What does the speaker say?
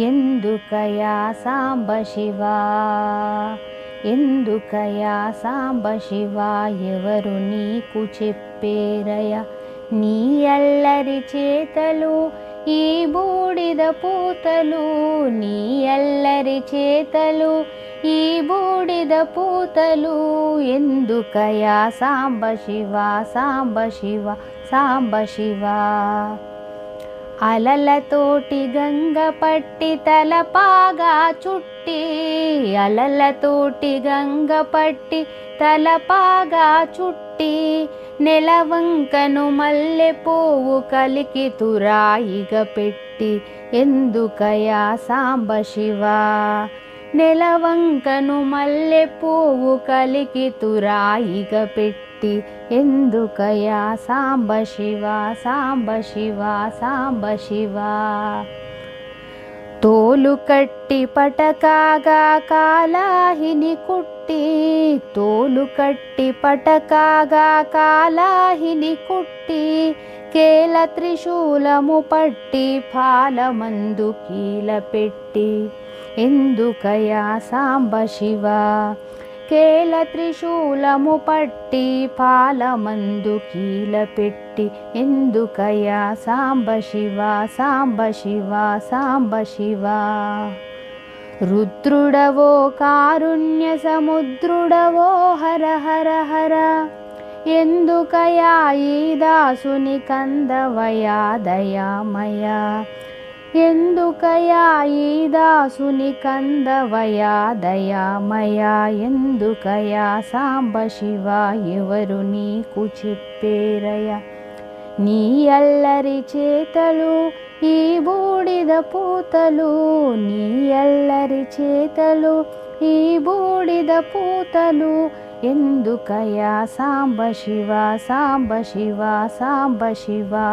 ఎందుకయా సాంబ శివా, ఎందుకయా సాంబ శివా, ఎవరు నీకు చెప్పేరయ నీ అల్లరి చేతలు ఈ బూడిద పూతలు, నీ అల్లరి చేతలు ఈ బూడిద పూతలు. ఎందుకయా సాంబ శివా, సాంబ శివా, సాంబ శివా. అలలతోటి గంగ పట్టి తలపాగా చుట్టి, అలలతోటి గంగ పట్టి తలపాగా చుట్టి, నెలవంకను మల్లె పువ్వు కలికి తురాయిగ పెట్టి. ఎందుకయా సాంబ శివా, నెలవంకను మల్లె పువ్వు కలికి తురాయిగ పెట్టి. ఎందుకయా సాంబ శివా, సాంబ శివా, సాంబ శివా. తోలు కట్టి పటకాగా కాలాహిని కుట్టి, తోలు కట్టి పటకాగా కాలాహిని కుట్టి, కేల త్రిశూలము పట్టి పాలమందు కీల పెట్టి. ఎందుకయా సాంబ శివా, కేల త్రిశూలము పట్టి పాలమందు కీల పెట్టి. ఎందుకయా సాంబ శివా, సాంబ శివా, సాంబ శివా. రుద్రుడవో కారుణ్య సముద్రుడవో హర హర హర, ఎందుకయా ఈ దాసుని కందవయా దయామయ, ఎందుకయా ఈ దాసుని కందవయా దయామయ. ఎందుకయా సాంబ శివా, ఎవరు నీకు చెప్పేరయ నీ అల్లరి చేతలు ఈ బూడిద పూతలు, నీ అల్లరి చేతలు ఈ బూడిద పూతలు. ఎందుకయా సాంబ శివా, సాంబ శివా, సాంబ శివా.